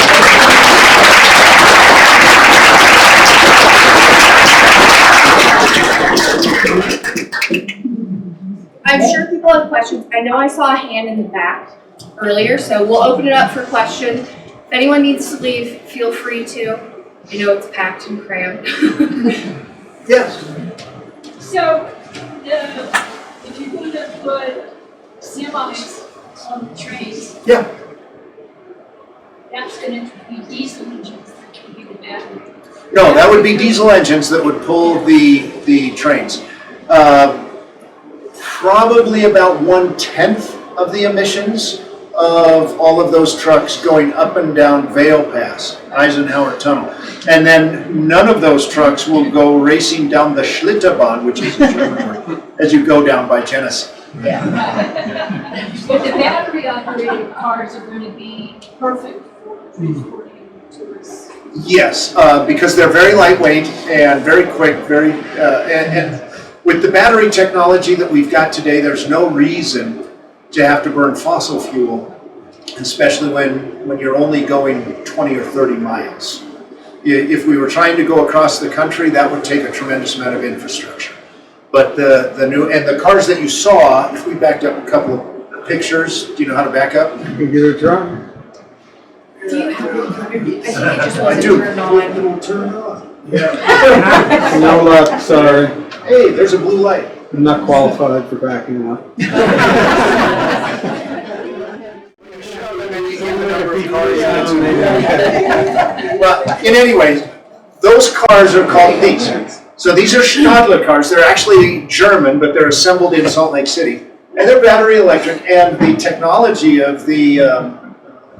I'm sure people have questions. I know I saw a hand in the back earlier, so we'll open it up for questions. If anyone needs to leave, feel free to. I know it's packed and crammed. Yes. So, if you're going to put semis on the trains, Yeah. that's going to be diesel engines, that can be the battery. No, that would be diesel engines that would pull the trains. Probably about 1/10 of the emissions of all of those trucks going up and down Vale Pass, Eisenhower Tunnel. And then none of those trucks will go racing down the Schlitterbahn, which is a German word, as you go down by Genesee. But the battery operated cars are going to be perfect for transporting tourists. Yes, because they're very lightweight and very quick, and with the battery technology that we've got today, there's no reason to have to burn fossil fuel, especially when you're only going 20 or 30 miles. If we were trying to go across the country, that would take a tremendous amount of infrastructure. But the new, and the cars that you saw, if we backed up a couple of pictures, do you know how to back up? You can get a try. Do you have one? I think it just I wasn't do. turned on. It'll turn on. No luck, sorry. Hey, there's a blue light. I'm not qualified for backing up. Well, in any way, those cars are called these. So these are Stadler cars. They're actually German, but they're assembled in Salt Lake City. And they're battery electric, and the technology of the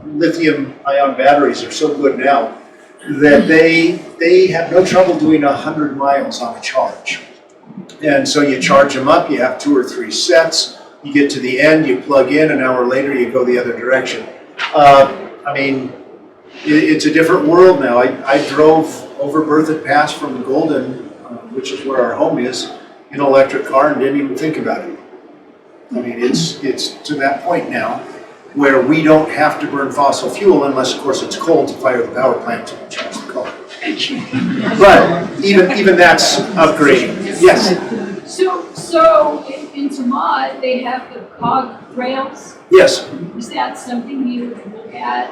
lithium-ion batteries are so good now that they have no trouble doing 100 miles on a charge. And so you charge them up, you have 2 or 3 sets, you get to the end, you plug in, an hour later you go the other direction. I mean, it's a different world now. I drove over Berthoud Pass from Golden, which is where our home is, in an electric car and didn't even think about it. I mean, it's to that point now where we don't have to burn fossil fuel unless, of course, it's cold to fire the power plant to charge the car. But even that's upgrading. Yes. So in Vermont, they have the cog rails. Yes. Is that something you would look at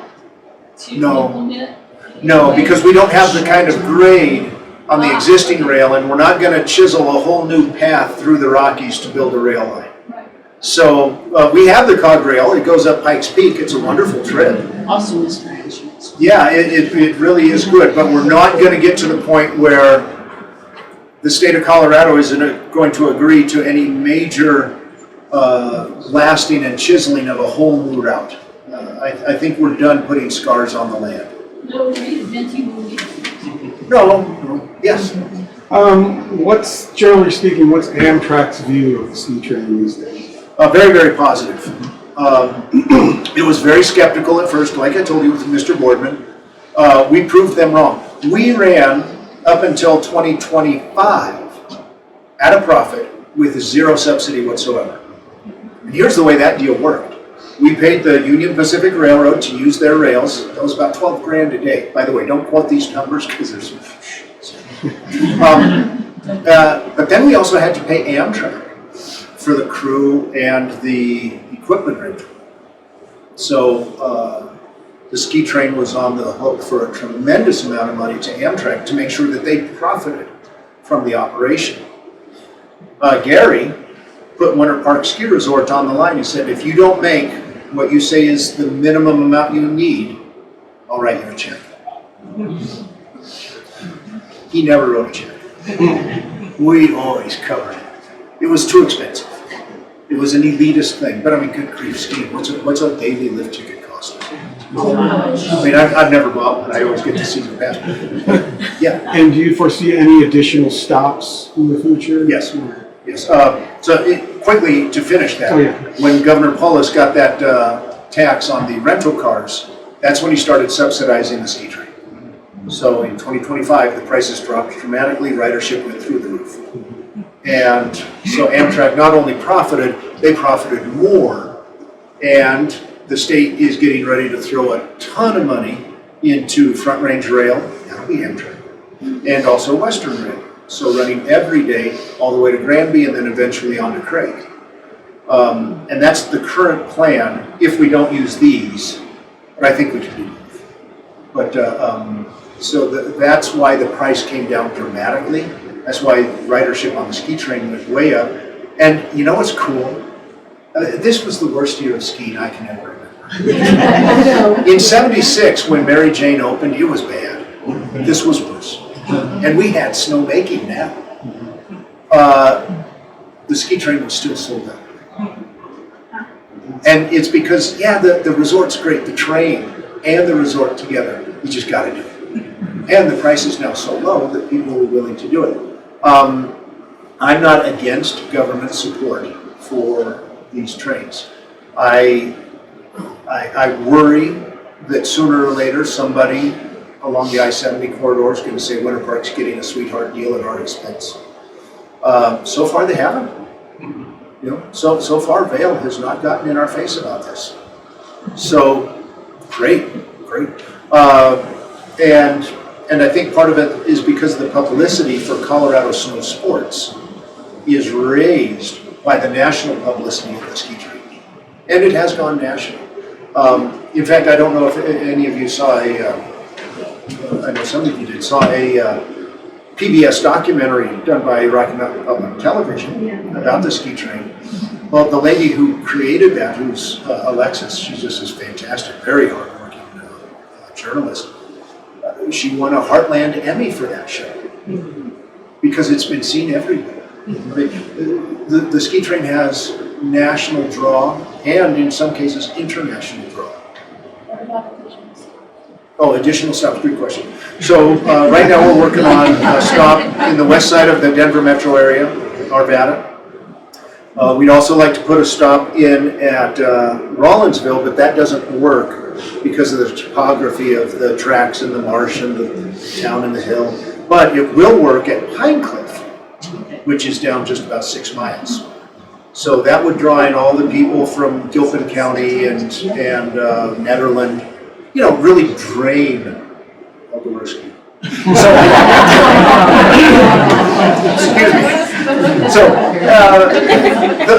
to No. implement? No, because we don't have the kind of grade on the existing rail, and we're not going to chisel a whole new path through the Rockies to build a rail line. Right. So we have the cog rail. It goes up Pikes Peak. It's a wonderful trip. Also is transshipments. Yeah, it really is good, but we're not going to get to the point where the state of Colorado isn't going to agree to any major lasting and chiseling of a whole new route. I think we're done putting scars on the land. No reinventing the wheel. No, yes. Generally speaking, what's Amtrak's view of the C train these days? Very, very positive. It was very skeptical at first, like I told you with Mr. Boardman. We proved them wrong. We ran up until 2025 at a profit with 0 subsidy whatsoever. And here's the way that deal worked. We paid the Union Pacific Railroad to use their rails. That was about 12 grand a day. By the way, don't quote these numbers because there's some but then we also had to pay Amtrak for the crew and the equipment rental. So the ski train was on the hook for a tremendous amount of money to Amtrak to make sure that they profited from the operation. Gary put Winter Park Ski Resort on the line. He said, if you don't make what you say is the minimum amount you need, I'll write you a check. He never wrote a check. We always covered it. It was too expensive. It was an elitist thing, but I mean, good grief, skiing. What's a daily lift ticket cost? cost. I mean, I've never bought one, I always get to see the pass. Yeah, And do you foresee any additional stops in the future? Yes. yes. Quickly, to finish that. Oh, yeah. When Governor Polis got that tax on the rental cars, that's when he started subsidizing the ski train. So in 2025, the prices dropped dramatically, ridership went through the roof. And so Amtrak not only profited, they profited more. And the state is getting ready to throw a ton of money into Front Range Rail, that'll be Amtrak, and also Western Rail. So running every day all the way to Granby and then eventually on to Craig. And that's the current plan if we don't use these, but I think we can do both. But that's why the price came down dramatically. That's why ridership on the ski train went way up. And you know what's cool? This was the worst year of skiing I can ever remember. In '76, when Mary Jane opened, it was bad. This was worse. And we had snowmaking now. The ski train was still sold out. And it's because, yeah, the resort's great, the train and the resort together, you just gotta do it. And the price is now so low that people are willing to do it. I'm not against government support for these trains. I worry that sooner or later somebody along the I-70 corridor is going to say Winter Park's getting a sweetheart deal at our expense. So far they haven't. You know, so far Vail has not gotten in our face about this. So great. And I think part of it is because the publicity for Colorado snow sports is raised by the national publicity of the ski train. And it has gone national. In fact, I don't know if any of you saw I know some of you did, saw a PBS documentary done by Rocky Mountain Public Television about the ski train. Well, the lady who created that, who's Alexis, she's just this fantastic, very hardworking journalist. She won a Heartland Emmy for that show because it's been seen everywhere. I mean, the ski train has national draw and in some cases international draw. Oh, additional stops, good question. So right now we're working on a stop in the west side of the Denver metro area, Arvada. We'd also like to put a stop in at Rawlinsville, but that doesn't work because of the topography of the tracks in the marsh and the town in the hill. But it will work at Pine Cliff, which is down just about 6 miles. So that would draw in all the people from Gilpin County and Nederland, you know, really drain outdoor ski. Excuse me. So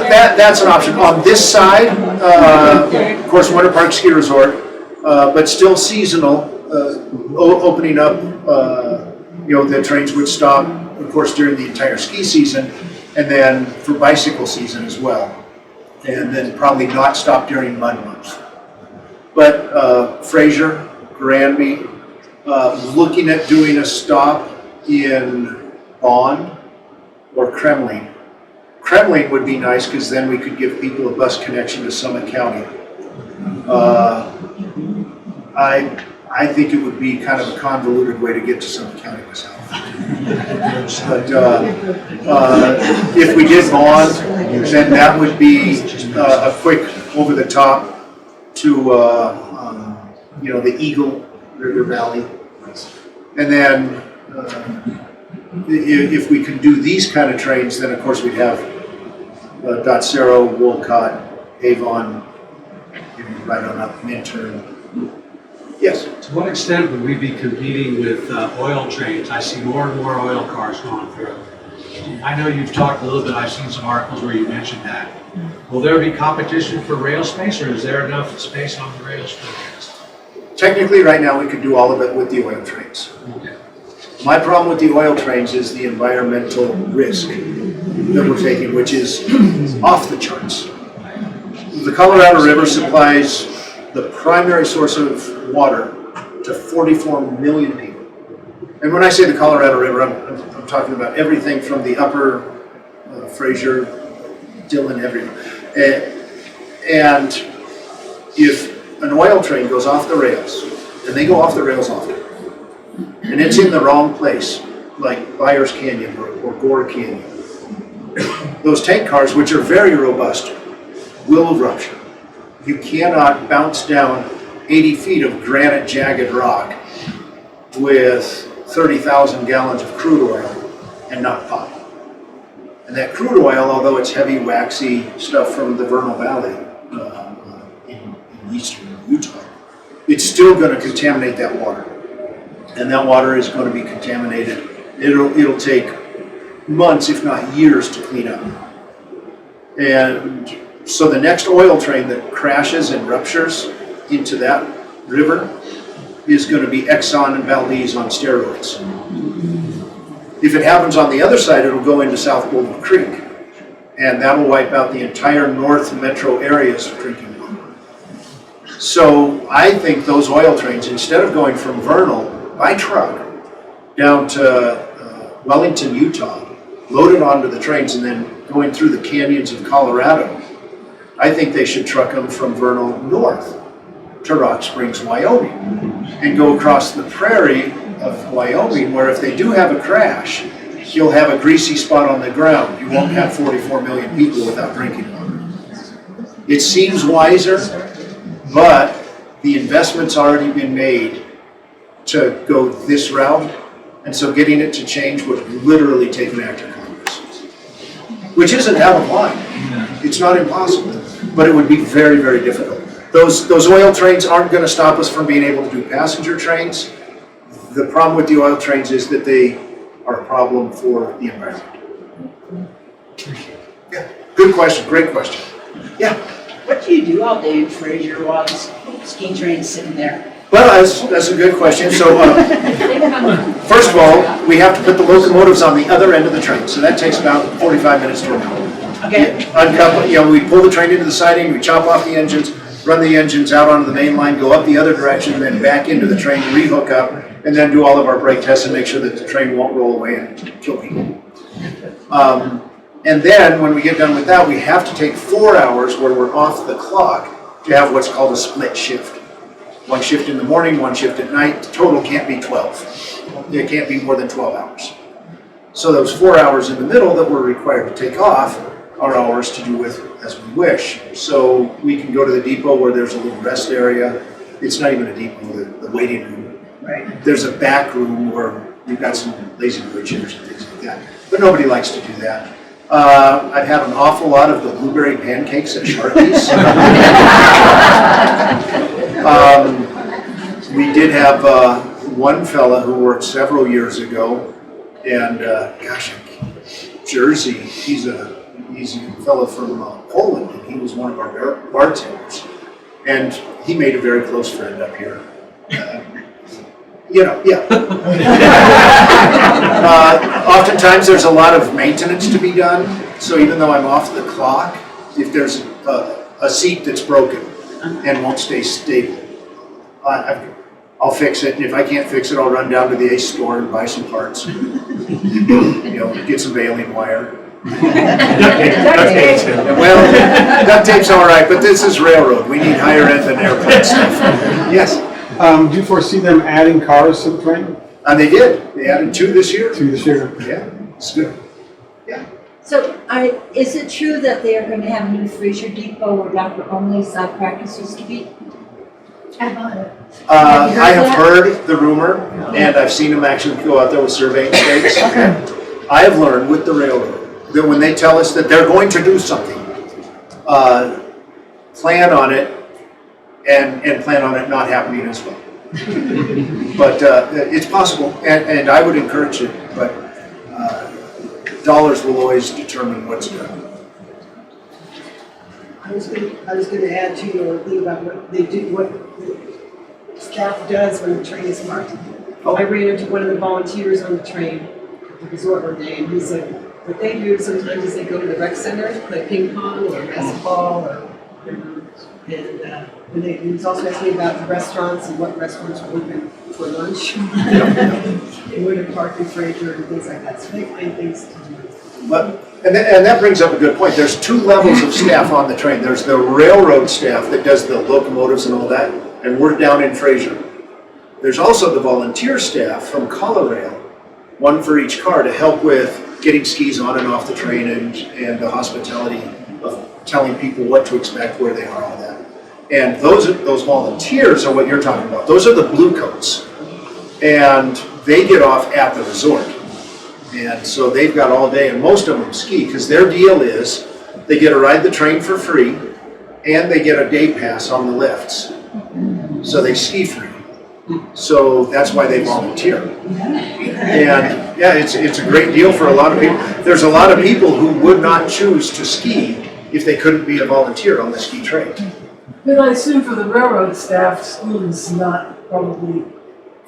that's an option. On this side, of course, Winter Park Ski Resort, but still seasonal, opening up, you know, the trains would stop, of course, during the entire ski season, and then for bicycle season as well, and then probably not stop during mud months. But Fraser, Granby, looking at doing a stop in Bond or Kremling. Kremling would be nice because then we could give people a bus connection to Summit County. I think it would be kind of a convoluted way to get to Summit County myself. But if we did Bond, then that would be a quick over the top to you know, the Eagle River Valley. And then if we can do these kind of trains, then of course we'd have Dotsero, Wolcott, Avon, right on up, Minturn. Yes? To what extent would we be competing with oil trains? I see more and more oil cars going through. I know you've talked a little bit, I've seen some articles where you mentioned that. Will there be competition for rail space, or is there enough space on the rails for this? Technically, right now, we could do all of it with the oil trains. Okay. My problem with the oil trains is the environmental risk that we're taking, which is off the charts. The Colorado River supplies the primary source of water to 44 million people. And when I say the Colorado River, I'm talking about everything from the upper Fraser, Dillon, everything. And if an oil train goes off the rails, and they go off the rails often, and it's in the wrong place, like Byers Canyon or Gore Canyon, those tank cars, which are very robust, will rupture. You cannot bounce down 80 feet of granite jagged rock with 30,000 gallons of crude oil and not pop. And that crude oil, although it's heavy, waxy stuff from the Vernal Valley in eastern Utah, it's still going to contaminate that water. And that water is going to be contaminated. It'll take months, if not years, to clean up. And so the next oil train that crashes and ruptures into that river is going to be Exxon and Valdez on steroids. If it happens on the other side, it'll go into South Boulder Creek, and that'll wipe out the entire north metro areas of drinking water. So I think those oil trains, instead of going from Vernal by truck down to Wellington, Utah, loaded onto the trains and then going through the canyons of Colorado, I think they should truck them from Vernal north to Rock Springs, Wyoming, and go across the prairie of Wyoming, where if they do have a crash, you'll have a greasy spot on the ground. You won't have 44 million people without drinking water. It seems wiser, but the investment's already been made to go this route, and so getting it to change would literally take an act of Congress, which isn't out of line. It's not impossible, but it would be very, very difficult. Those oil trains aren't going to stop us from being able to do passenger trains. The problem with the oil trains is that they are a problem for the environment. Yeah, good question, great question. Yeah. What do you do all day in Fraser while the ski train's sitting there? Well, that's a good question. So, first of all, we have to put the locomotives on the other end of the train, so that takes about 45 minutes to an hour. Okay. Uncouple, we pull the train into the siding, we chop off the engines, run the engines out onto the main line, go up the other direction, and then back into the train, rehook up, and then do all of our brake tests and make sure that the train won't roll away and kill people. And then, when we get done with that, we have to take 4 hours where we're off the clock to have what's called a split shift. One shift in the morning, one shift at night. The total can't be 12. It can't be more than 12 hours. So those 4 hours in the middle that we're required to take off are ours to do with as we wish. So we can go to the depot where there's a little rest area. It's not even a depot, the waiting room. Right. There's a back room where we've got some lazy boy chairs and things like that. But nobody likes to do that. I've had an awful lot of the blueberry pancakes at Sharky's. We did have one fella who worked several years ago, and Jersey. He's a fellow from Poland, and he was one of our bartenders, and he made a very close friend up here. Oftentimes there's a lot of maintenance to be done, so even though I'm off the clock, if there's a seat that's broken and won't stay stable, I'll fix it, and if I can't fix it, I'll run down to the Ace store and buy some parts. Get some baling wire. Well, duct tape's all right, but this is railroad. We need higher end than airplane stuff. Yes? Do you foresee them adding cars to the train? And they did. They added 2 this year. 2 this year? Yeah, it's good. So, is it true that they are going to have a new Fraser Depot where Dr. Only's practice used to be? I bought it. I have heard the rumor, and I've seen them actually go out there with surveying stakes. I have learned with the railroad that when they tell us that they're going to do something, plan on it, and plan on it not happening as well. But it's possible, and I would encourage it, but dollars will always determine what's done. I was going to add to your thing about what they do, what the staff does when the train is marked. I ran into one of the volunteers on the train at the resort one day, and he said, what they do sometimes is they go to the rec center, play ping pong or basketball, and he was also asking about the restaurants and what restaurants are open for lunch. In Winter Park and Fraser and things like that, so they find things to do. And that brings up a good point. There's two levels of staff on the train. There's the railroad staff that does the locomotives and all that, and we're down in Fraser. There's also the volunteer staff from Colorado, one for each car, to help with getting skis on and off the train and the hospitality of telling people what to expect, where they are, all that. And those volunteers are what you're talking about. Those are the blue coats. And they get off at the resort. And so they've got all day, and most of them ski, because their deal is they get to ride the train for free, and they get a day pass on the lifts. So they ski free. So that's why they volunteer. And yeah, it's a great deal for a lot of people. There's a lot of people who would not choose to ski if they couldn't be a volunteer on the ski train. But I assume for the railroad staff, skiing is not probably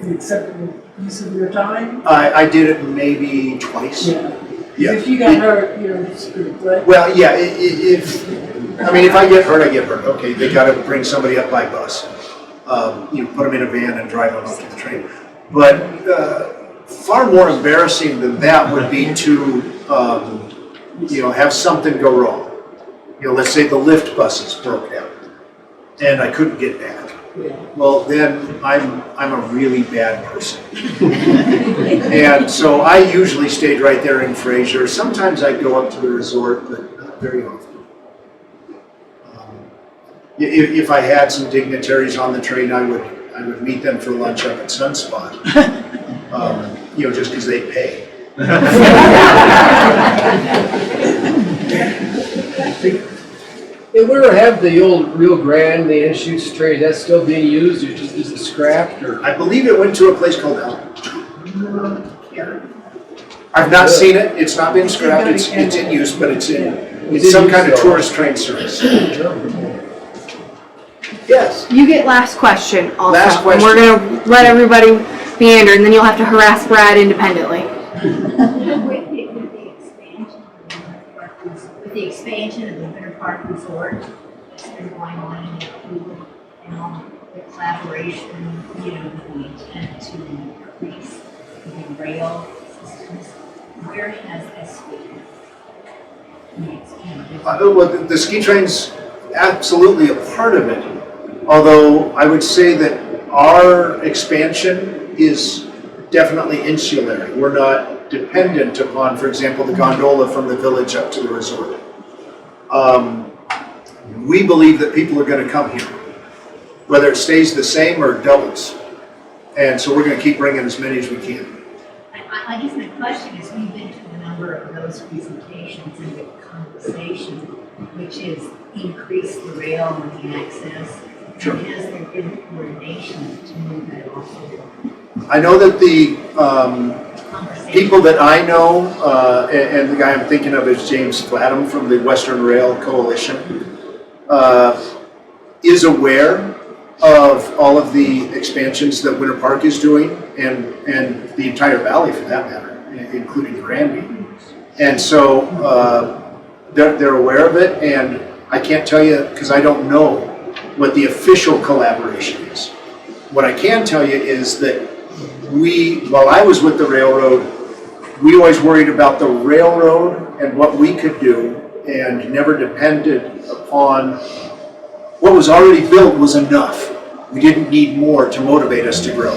an acceptable use of your time? I did it maybe twice. Yeah. If you got hurt, you're screwed, right? Well, yeah, if I get hurt, I get hurt. Okay, they gotta bring somebody up by bus. Put them in a van and drive them up to the train. But far more embarrassing than that would be to, have something go wrong. Let's say the lift buses broke down and I couldn't get back. Well, then I'm a really bad person. And so I usually stayed right there in Fraser. Sometimes I'd go up to the resort, but not very often. If I had some dignitaries on the train, I would meet them for lunch up at Sunspot. Just because they pay. Hey, where have the old Rio Grande, the Anschutz train, is that still being used, or is it scrapped, or? I believe it went to a place called I've not seen it. It's not been scrapped. It's in use, but it's some kind of tourist train service. Yes. You get last question also. Last question. And we're going to let everybody meander, and then you'll have to harass Brad independently. With the expansion of the Winter Park Resort that's been going on in Vancouver, and the collaboration, with the intent to increase the rail systems, where has this been? Well, the ski train's absolutely a part of it. Although I would say that our expansion is definitely insular. We're not dependent upon, for example, the gondola from the village up to the resort. We believe that people are going to come here, whether it stays the same or doubles. And so we're going to keep bringing as many as we can. I guess my question is, we've been to a number of those presentations and the conversation, which is increase the rail and the access. Sure. Has there been coordination to move that also? I know that the people that I know, and the guy I'm thinking of is James Flatham from the Western Rail Coalition, is aware of all of the expansions that Winter Park is doing, and the entire valley for that matter, including Granby. And so they're aware of it, and I can't tell you because I don't know what the official collaboration is. What I can tell you is that while I was with the railroad, we always worried about the railroad and what we could do, and never depended upon what was already built was enough. We didn't need more to motivate us to grow.